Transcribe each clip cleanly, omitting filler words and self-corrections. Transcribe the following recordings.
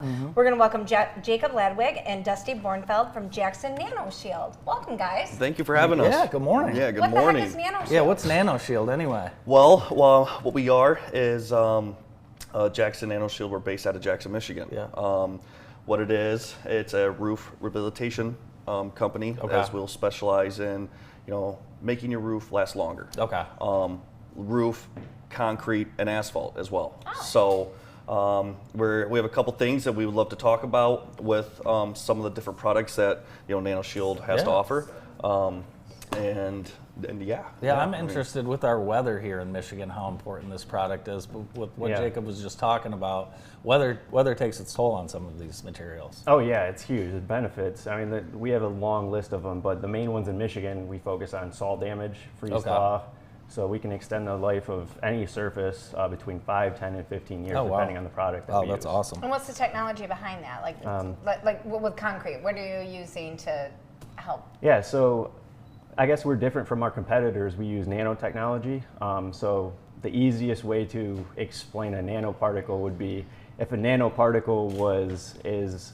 We're going to welcome Jacob Ladwig and Dusty Bornefeld from Jackson NanoShield. Welcome, guys. Thank you for having us. Yeah, good morning. Yeah, good what morning. What the heck is NanoShield? Yeah, what's NanoShield anyway? Well, what we are is Jackson NanoShield. We're based out of Jackson, Michigan. Yeah. What it is, it's a roof rehabilitation company, as we'll specialize in, making your roof last longer. Okay. Roof, concrete, and asphalt as well. Oh. So we have a couple things that we would love to talk about with some of the different products that NanoShield has to offer. And yeah. I'm interested with our weather here in Michigan, how important this product is. But with what Jacob was just talking about, weather takes its toll on some of these materials. Oh yeah, it's huge. It benefits. I mean, we have a long list of them, but the main ones in Michigan, we focus on salt damage, freeze thaw. So we can extend the life of any surface between 5, 10, and 15 years, depending on the product that we use. That's awesome. And what's the technology behind that? Like with concrete, what are you using to help? Yeah, so I guess we're different from our competitors. We use nanotechnology. So the easiest way to explain a nanoparticle would be if a nanoparticle was as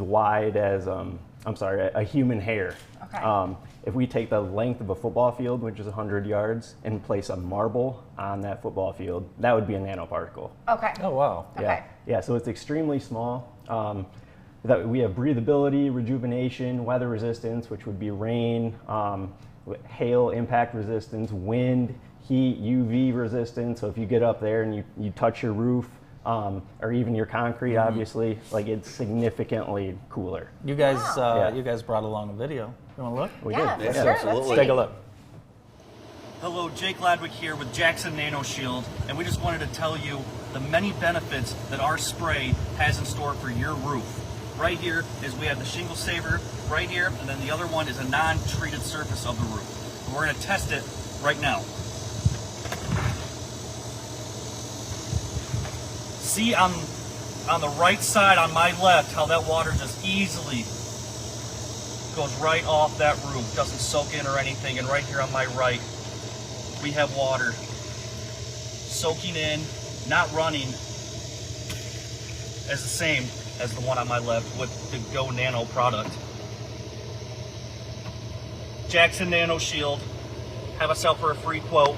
wide as a human hair. Okay. If we take the length of a football field, which is 100 yards, and place a marble on that football field, that would be a nanoparticle. Okay. Oh, wow. Okay. Yeah, so it's extremely small. That we have breathability, rejuvenation, weather resistance, which would be rain, hail impact resistance, wind, heat, UV resistance. So if you get up there and you touch your roof, or even your concrete, obviously, like it's significantly cooler. You guys, you guys brought along a video. You want to look? We Yeah, did. for sure. absolutely. Let's Take a look. Hello, Jake Ladwig here with Jackson NanoShield, and we just wanted to tell you the many benefits that our spray has in store for your roof. Right here is we have the shingle saver right here, and then the other one is a non-treated surface of the roof. And we're going to test it right now. See on the right side, on my left, how that water just easily goes right off that roof, doesn't soak in or anything. And right here on my right, we have water soaking in, not running, as the same as the one on my left with the Go Nano product. Jackson NanoShield, have us out for a free quote.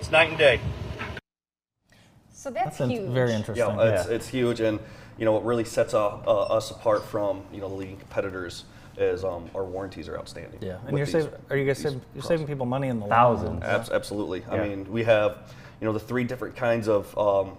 It's night and day. So that's That's huge. very interesting. Yeah, it's huge, and what really sets us apart from the leading competitors is our warranties are outstanding. Yeah, and you're saving people money in the Thousands. long run. Absolutely. Yeah. I mean, we have the 3 different kinds of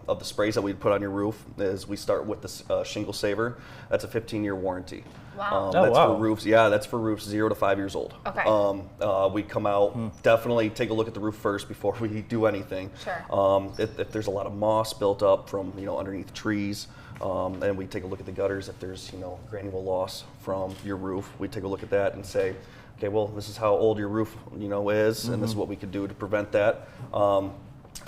the sprays that we put on your roof. Is we start with the shingle saver. That's a 15-year warranty. Wow. That's for roofs. Yeah, that's for roofs 0 to 5 years old. Okay. We come out, definitely take a look at the roof first before we do anything. Sure. If there's a lot of moss built up from underneath trees, and we take a look at the gutters. If there's granule loss from your roof, we take a look at that and say, okay, well, this is how old your roof is, and this is what we could do to prevent that.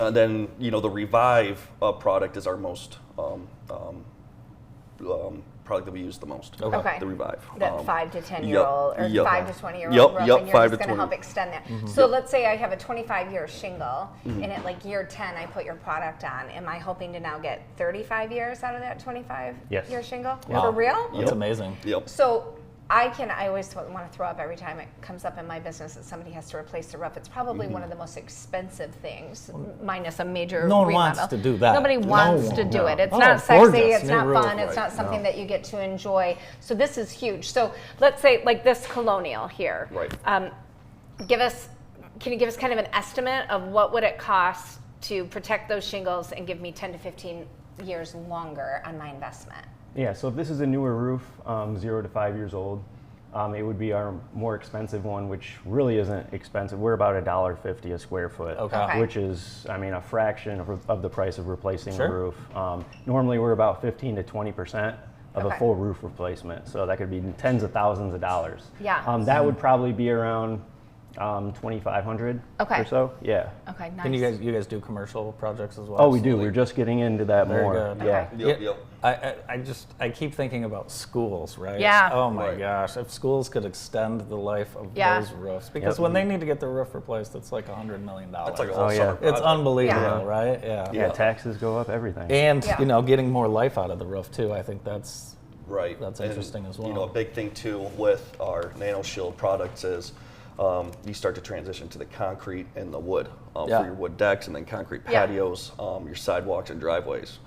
And then the Revive product is our most product that we use the most. Okay. The Revive. That 5 to 10-year-old or 5 to 20-year-old Yep, roof, and you're 5 just to going to 20. help extend that. So let's say I have a 25-year shingle, and at like year 10 I put your product on. Am I hoping to now get 35 years out of that 25-year shingle? Wow. For real? That's amazing. Yep. So I always want to throw up every time it comes up in my business that somebody has to replace the roof. It's probably one of the most expensive things, minus a major No one remodel. wants to do that. Nobody wants to do it. It's not sexy, gorgeous. it's New not roof. fun, it's not something that you get to enjoy. So this is huge. So let's say like this Colonial here. Right. Can you give us kind of an estimate of what would it cost to protect those shingles and give me 10 to 15 years longer on my investment? Yeah, so if this is a newer roof, 0 to 5 years old, it would be our more expensive one, which really isn't expensive. We're about $1.50 a square foot, Okay. which is, a fraction of the price of replacing Sure. a roof. Normally, we're about 15 to 20% of Okay. a full roof replacement, so that could be tens of thousands of dollars. Yeah. That would probably be around $2,500 Okay. or so. Yeah. Okay, nice. Can you guys do commercial projects as well? Oh, we do. We're just getting into that Very more. good. Yeah. Okay. Yep. I keep thinking about schools, right? Yeah. Oh my Right. gosh, if schools could extend the life of Yeah. those roofs, because when they need to get the roof replaced, it's like $100 million. That's like a Oh, whole yeah. summer It's project. unbelievable, Yeah. right? Yeah. Yeah, taxes go up, everything. And Yeah. getting more life out of the roof too. I think that's Right. That's And, interesting as well. You know, a big thing too with our NanoShield products is you start to transition to the concrete and the wood Yeah. for your wood decks, and then concrete Yeah. patios, your sidewalks and driveways.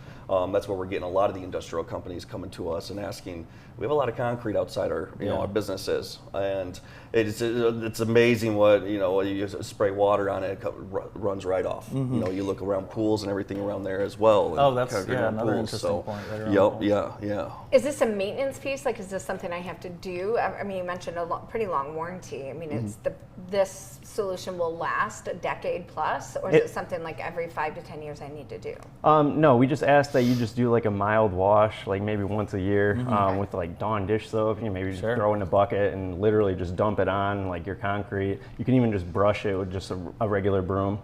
That's where we're getting a lot of the industrial companies coming to us and asking. We have a lot of concrete outside our our businesses, and it's amazing what you spray water on it, runs right off. You look around pools and everything around there as well. and Oh, that's concrete around another pools, interesting so, point. Right around Yep. pools. Yeah. Is this a maintenance piece? Like, is this something I have to do? I mean, you mentioned a pretty long warranty. I mean, it's this solution will last a decade plus, or is it something like every 5 to 10 years I need to do? No, we just ask that you just do like a mild wash, like maybe once a year, with like Dawn dish soap. Maybe just Sure. throw in a bucket and literally just dump it on like your concrete. You can even just brush it with just a regular broom.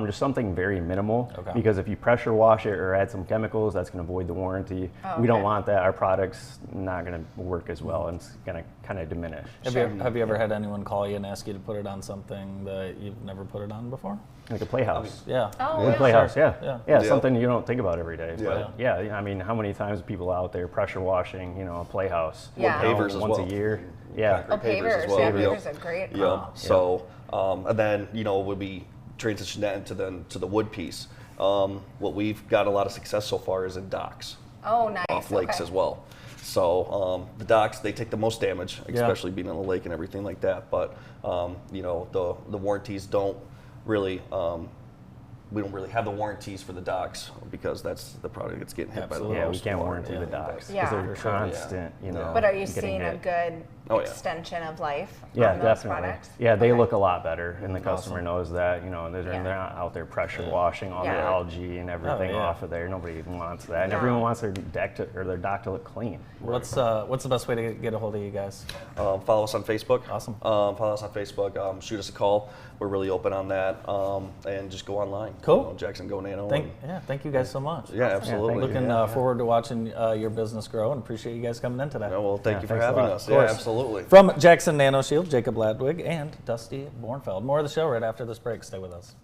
Just something very minimal, Okay. because if you pressure wash it or add some chemicals, that's going to void the warranty. Oh, We don't okay. want that. Our product's not going to work as well, and it's going to kind of diminish. Have you ever had anyone call you and ask you to put it on something that you've never put it on before? Like a playhouse. Yeah. Oh, Yeah, yeah. playhouse, Sure. yeah. Yeah. Yeah, something you don't think about every day. Yeah. But yeah, I mean, how many times are people out there pressure washing, a playhouse? Yeah. Pavers as once well. a year. Yeah. Concrete Oh, pavers as pavers. well. Yeah, Yep. pavers are great. Yeah. So, and then would be transition that to the wood piece. What we've got a lot of success so far is in docks Oh, nice. off lakes Okay. as well. So the docks, they take the most damage, especially being on the lake and everything like that. But the warranties don't really. We don't really have the warranties for the docks because that's the product that's getting hit Absolutely. by Yeah, the we most can't water. warranty the docks. Yeah. Because they're For sure. constant, But are you getting seeing a hit. good Oh, yeah. extension of life Yeah, on those definitely. products? Yeah, they Okay. look a lot better, and the customer knows that. They're Yeah. not out there pressure washing all the Yeah. algae and everything Oh, yeah. off of there. Nobody wants that, and No. everyone wants their deck their dock to look clean. What's the best way to get a hold of you guys? Follow us on Facebook. Awesome. Follow us on Facebook. Shoot us a call. We're really open on that. And just go online. Cool. Jackson Go Nano. Thank you guys so much. Yeah, absolutely. thank you. Looking forward to watching your business grow, and appreciate you guys coming in today. Yeah, well, thank you for thanks a having lot. us. Of course. Yeah, absolutely. From Jackson NanoShield, Jacob Ladwig and Dusty Bornefeld. More of the show right after this break. Stay with us.